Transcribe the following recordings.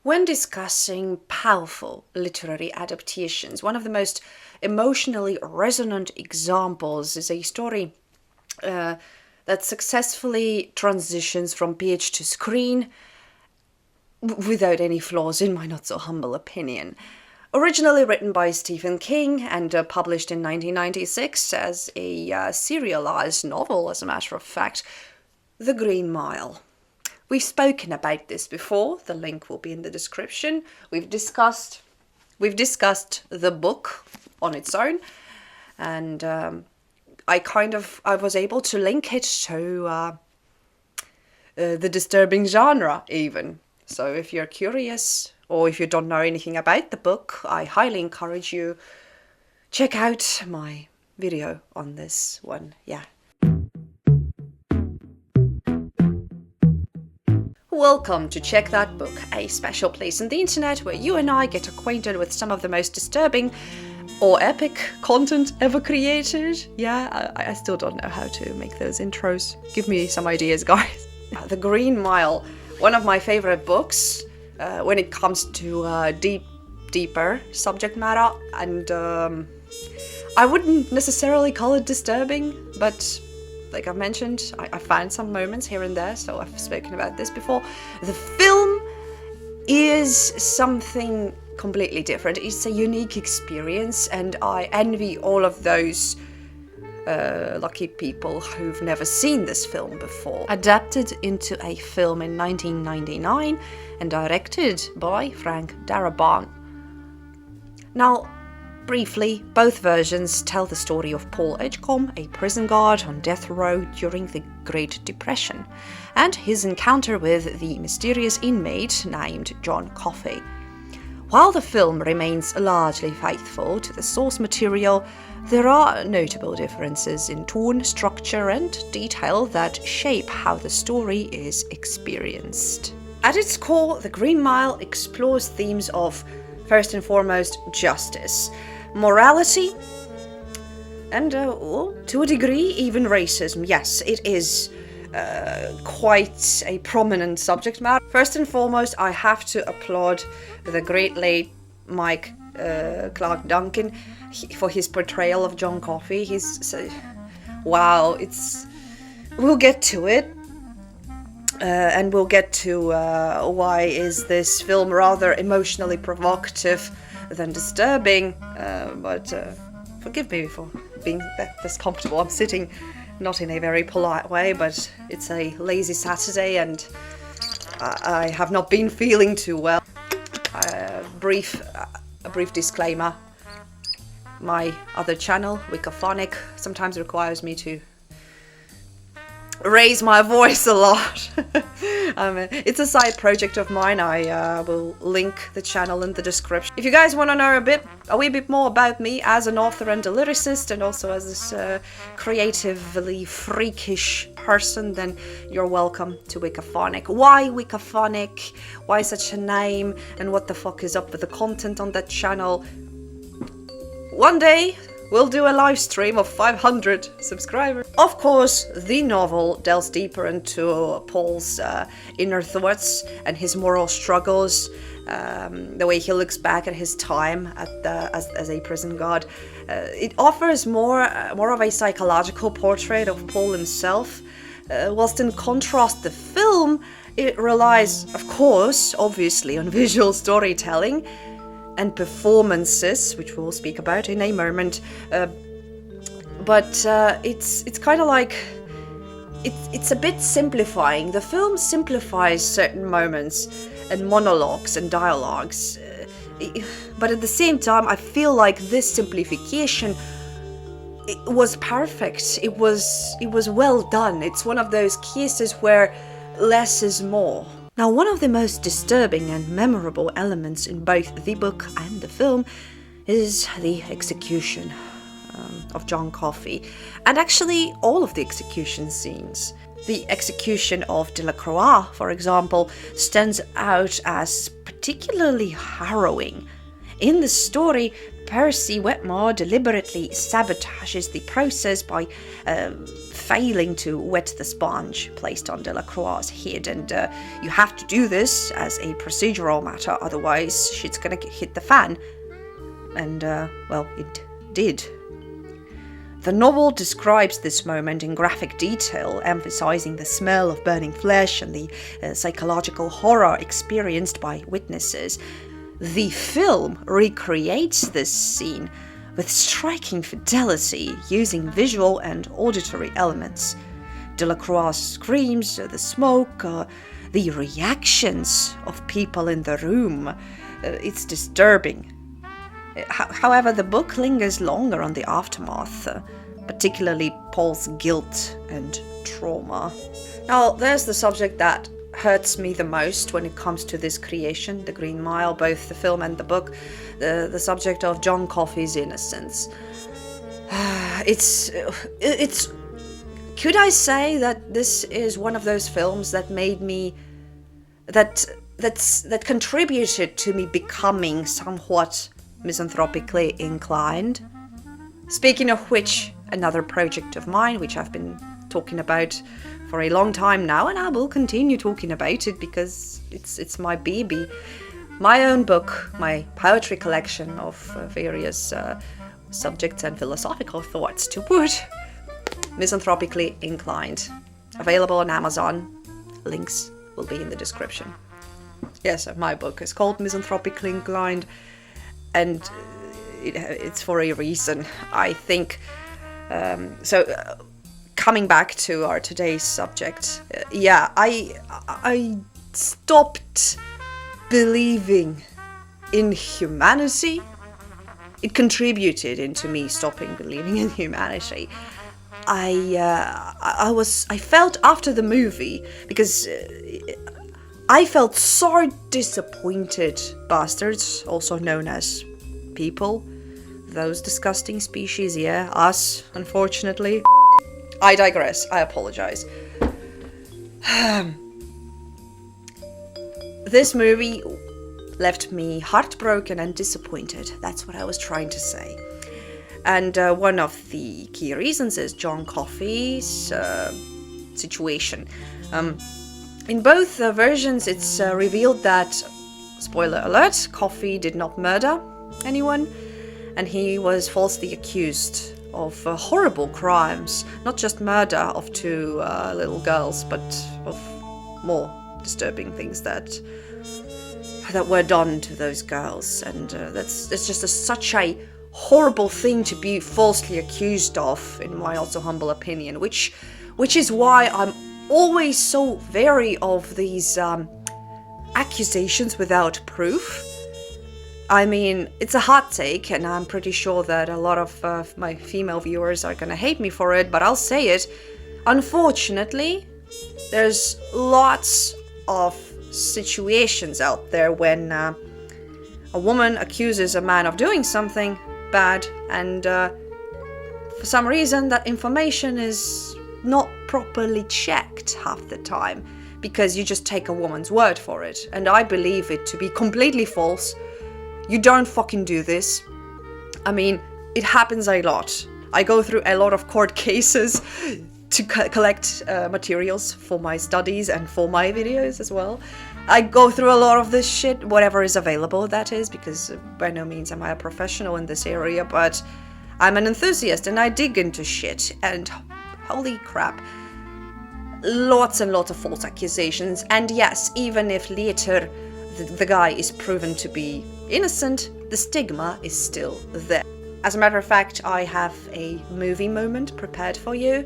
When discussing powerful literary adaptations, one of the most emotionally resonant examples is a story that successfully transitions from page to screen without any flaws, in my not so humble opinion. Originally written by Stephen King and published in 1996 as a serialized novel, as a matter of fact, The Green Mile. We've spoken about this before. The link will be in the description. We've discussed the book on its own, and I was able to link it to the disturbing genre even. So if you're curious or if you don't know anything about the book, I highly encourage you check out my video on this one. Yeah. Welcome to Check That Book, a special place on the internet where you and I get acquainted with some of the most disturbing or epic content ever created. Yeah, I still don't know how to make those intros. Give me some ideas, guys. The Green Mile, one of my favorite books when it comes to deeper subject matter, and I wouldn't necessarily call it disturbing, but like I've mentioned, I found some moments here and there, so I've spoken about this before. The film is something completely different. It's a unique experience, and I envy all of those lucky people who've never seen this film before. Adapted into a film in 1999 and directed by Frank Darabont. Now, briefly, both versions tell the story of Paul Edgecombe, a prison guard on death row during the Great Depression, and his encounter with the mysterious inmate named John Coffey. While the film remains largely faithful to the source material, there are notable differences in tone, structure, and detail that shape how the story is experienced. At its core, The Green Mile explores themes of, first and foremost, justice, morality, and to a degree, even racism. Yes, it is quite a prominent subject matter. First and foremost, I have to applaud the great late Mike Clark Duncan for his portrayal of John Coffey. Wow, we'll get to it. And we'll get to why is this film rather emotionally provocative than disturbing, but forgive me for being this comfortable. I'm sitting not in a very polite way, but it's a lazy Saturday and I have not been feeling too well. A brief disclaimer. My other channel, Wikiphonic, sometimes requires me to raise my voice a lot. It's a side project of mine. I will link the channel in the description. If you guys want to know a wee bit more about me as an author and a lyricist, and also as this creatively freakish person, then you're welcome to Wikiphonic. Why Wikiphonic? Why such a name? And what the fuck is up with the content on that channel? One day we'll do a live stream of 500 subscribers. Of course, the novel delves deeper into Paul's inner thoughts and his moral struggles, the way he looks back at his time as a prison guard. It offers more of a psychological portrait of Paul himself, whilst in contrast, the film, it relies, of course, obviously, on visual storytelling and performances, which we'll speak about in a moment, but it's kind of like it's a bit simplifying. The film simplifies certain moments and monologues and dialogues, but at the same time, I feel like this simplification, it was perfect. It was well done. It's one of those cases where less is more. Now, one of the most disturbing and memorable elements in both the book and the film is the execution of John Coffey, and actually all of the execution scenes. The execution of Delacroix, for example, stands out as particularly harrowing. In the story, Percy Wetmore deliberately sabotages the process by failing to wet the sponge placed on Delacroix's head, and you have to do this as a procedural matter, otherwise shit's gonna hit the fan. And, well, it did. The novel describes this moment in graphic detail, emphasizing the smell of burning flesh and the psychological horror experienced by witnesses. The film recreates this scene with striking fidelity, using visual and auditory elements. Delacroix's screams, the smoke, the reactions of people in the room. It's disturbing. However, the book lingers longer on the aftermath, particularly Paul's guilt and trauma. Now, there's the subject that hurts me the most when it comes to this creation, The Green Mile, both the film and the book, the subject of John Coffey's innocence. It's could I say that this is one of those films that made me, that contributed to me becoming somewhat misanthropically inclined? Speaking of which, another project of mine, which I've been talking about for a long time now, and I will continue talking about it because it's my baby. My own book, my poetry collection of various subjects and philosophical thoughts to put, Misanthropically Inclined. Available on Amazon. Links will be in the description. Yes, my book is called Misanthropically Inclined, and it's for a reason, I think. Coming back to our today's subject, I stopped believing in humanity. It contributed into me stopping believing in humanity. I felt after the movie, because I felt so disappointed bastards, also known as people, those disgusting species, us, unfortunately. I digress, I apologize. This movie left me heartbroken and disappointed. That's what I was trying to say. And one of the key reasons is John Coffey's situation. In both versions, it's revealed that, spoiler alert, Coffey did not murder anyone, and he was falsely accused of horrible crimes, not just murder of two little girls, but of more disturbing things that were done to those girls. And it's just such a horrible thing to be falsely accused of, in my also humble opinion, which is why I'm always so wary of these accusations without proof. I mean, it's a hot take, and I'm pretty sure that a lot of my female viewers are gonna hate me for it, but I'll say it. Unfortunately, there's lots of situations out there when a woman accuses a man of doing something bad, and for some reason that information is not properly checked half the time, because you just take a woman's word for it, and I believe it to be completely false. You don't fucking do this. I mean, it happens a lot. I go through a lot of court cases to collect materials for my studies and for my videos as well. I go through a lot of this shit, whatever is available, that is, because by no means am I a professional in this area, but I'm an enthusiast and I dig into shit, and holy crap, lots and lots of false accusations. And yes, even if later the guy is proven to be innocent, the stigma is still there. As a matter of fact, I have a movie moment prepared for you.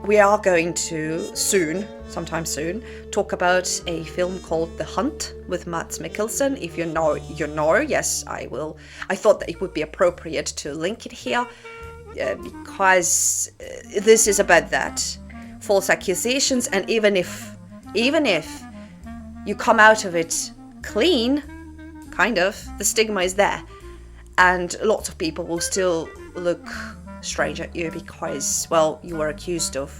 We are going to sometime soon, talk about a film called The Hunt with Mads Mikkelsen. If you know, you know. Yes, I will. I thought that it would be appropriate to link it here, because this is about that. False accusations, and even if you come out of it clean, kind of, the stigma is there. And lots of people will still look strange at you because, well, you were accused of,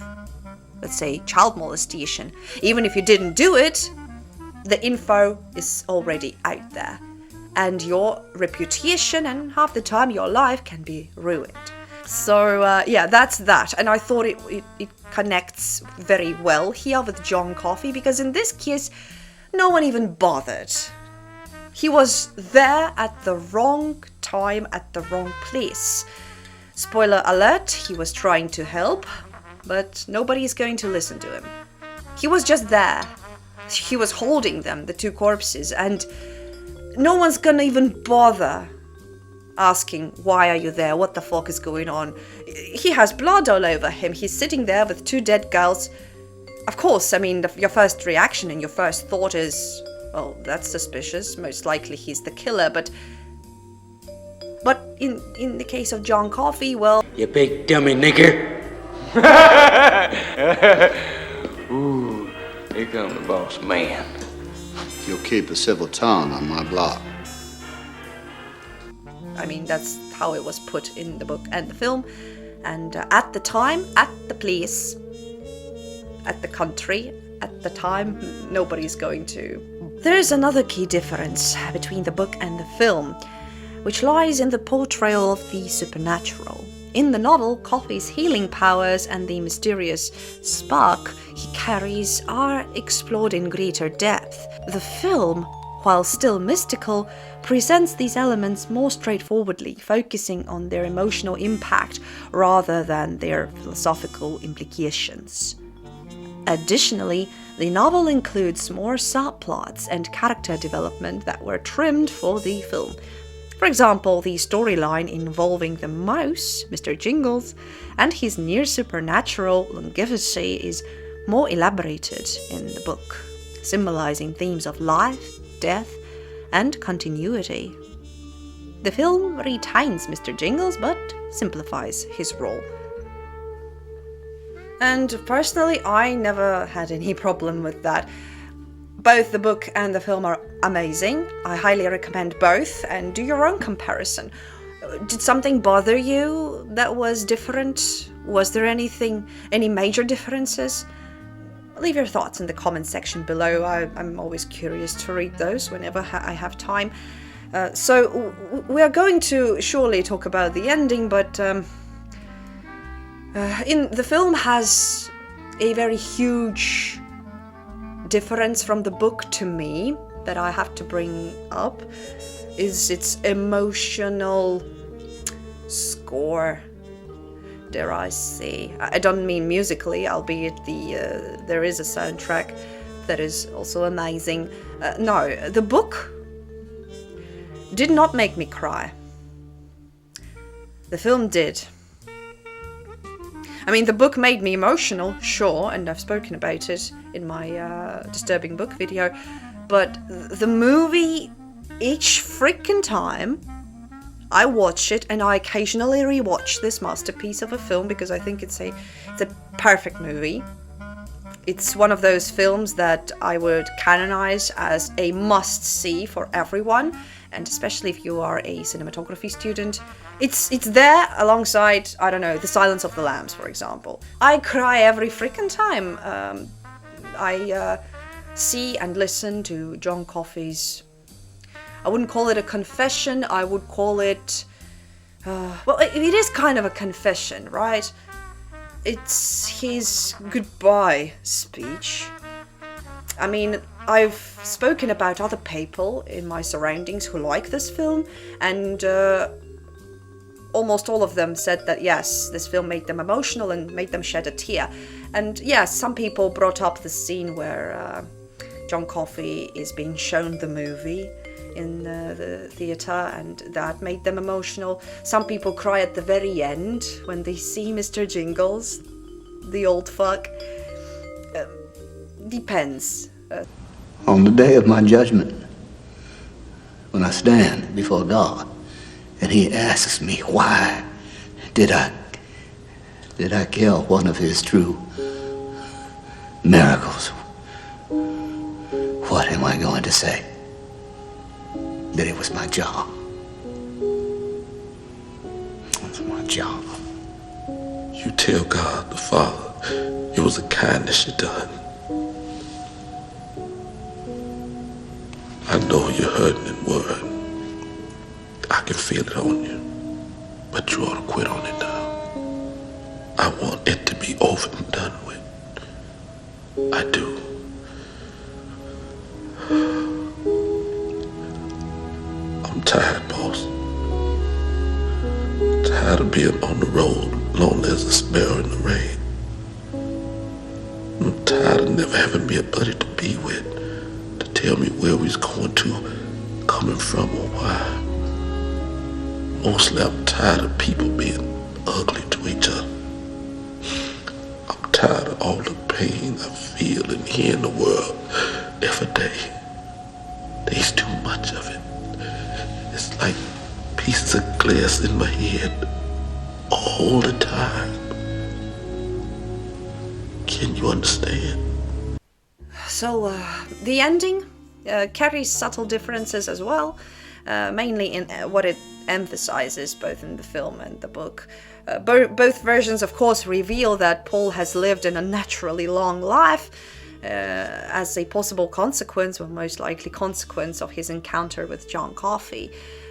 let's say, child molestation. Even if you didn't do it, the info is already out there. and your reputation and half the time your life can be ruined. So yeah, that's that. And I thought it connects very well here with John Coffey, because in this case, no one even bothered. He was there at the wrong time, at the wrong place. Spoiler alert, he was trying to help, but nobody is going to listen to him. He was just there. He was holding them, the two corpses, and no one's gonna even bother asking, why are you there? What the fuck is going on? He has blood all over him. He's sitting there with two dead girls. Of course, I mean, your first reaction and your first thought is, well, that's suspicious. Most likely he's the killer, but in the case of John Coffey, well... You big dummy nigger. Ooh, here comes the boss man. You'll keep a civil tongue on my block. I mean, that's how it was put in the book and the film. And at the time, at the place, at the country, at the time, nobody's going to. There is another key difference between the book and the film, which lies in the portrayal of the supernatural. In the novel, Coffey's healing powers and the mysterious spark he carries are explored in greater depth. The film, while still mystical, presents these elements more straightforwardly, focusing on their emotional impact rather than their philosophical implications. Additionally, the novel includes more subplots and character development that were trimmed for the film. For example, the storyline involving the mouse, Mr. Jingles, and his near-supernatural longevity is more elaborated in the book, symbolizing themes of life, death, and continuity. The film retains Mr. Jingles but simplifies his role. And personally, I never had any problem with that. Both the book and the film are amazing. I highly recommend both, and do your own comparison. Did something bother you that was different? Was there any major differences? Leave your thoughts in the comment section below. I'm always curious to read those whenever I have time. So we are going to surely talk about the ending, but in the film has a very huge difference from the book to me that I have to bring up is its emotional score. Dare I say? I don't mean musically, albeit there is a soundtrack that is also amazing. No, the book did not make me cry. The film did. I mean, the book made me emotional, sure, and I've spoken about it in my disturbing book video, but the movie, each freaking time I watch it, and I occasionally rewatch this masterpiece of a film because I think it's a perfect movie. It's one of those films that I would canonize as a must-see for everyone, and especially if you are a cinematography student. It's there alongside, I don't know, The Silence of the Lambs, for example. I cry every freaking time I see and listen to John Coffey's, I wouldn't call it a confession, I would call it, well, it is kind of a confession, right? It's his goodbye speech. I mean, I've spoken about other people in my surroundings who like this film, and almost all of them said that yes, this film made them emotional and made them shed a tear. And yes, some people brought up the scene where John Coffey is being shown the movie in the theatre, and that made them emotional. Some people cry at the very end when they see Mr. Jingles, the old fuck. Depends. On the day of my judgment, when I stand before God, and He asks me, why did I kill one of His true miracles? What am I going to say? That it was my job. It's my job. You tell God the Father it was a kindness you done. I know you're hurting and worried. can feel it on you, but you ought to quit on it now. I want it to be over and done with. I do. I'm tired, boss. Tired of being on the road, lonely as a sparrow in the rain. I'm tired of never having me a buddy to be with, to tell me where we's going to, coming from, or why. Mostly I'm tired of people being ugly to each other. I'm tired of all the pain I feel and hear in the world every day. There's too much of it. It's like pieces of glass in my head all the time. Can you understand? So, the ending carries subtle differences as well, mainly in what it emphasizes, both in the film and the book. Both versions, of course, reveal that Paul has lived an unnaturally long life as a possible consequence, or most likely consequence, of his encounter with John Coffey.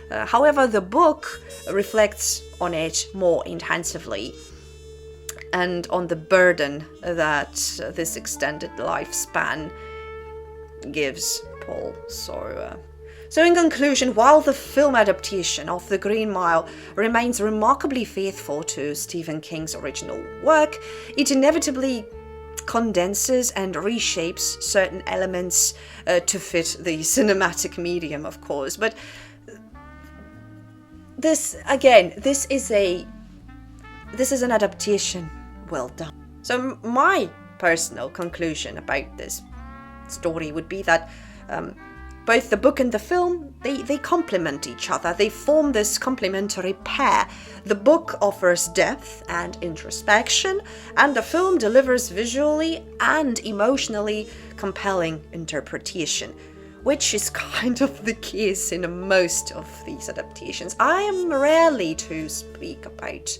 However, the book reflects on it more intensively and on the burden that this extended lifespan gives Paul. So in conclusion, while the film adaptation of The Green Mile remains remarkably faithful to Stephen King's original work, it inevitably condenses and reshapes certain elements to fit the cinematic medium, of course. But this is an adaptation well done. So my personal conclusion about this story would be that both the book and the film, they complement each other. They form this complementary pair. The book offers depth and introspection, and the film delivers visually and emotionally compelling interpretation, which is kind of the case in most of these adaptations. I am rarely to speak about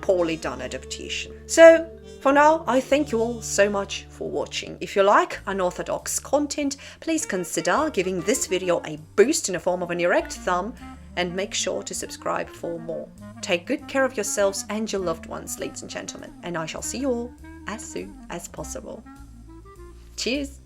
poorly done adaptation. So, for now, I thank you all so much for watching. If you like unorthodox content, please consider giving this video a boost in the form of an erect thumb, and make sure to subscribe for more. Take good care of yourselves and your loved ones, ladies and gentlemen, and I shall see you all as soon as possible. Cheers!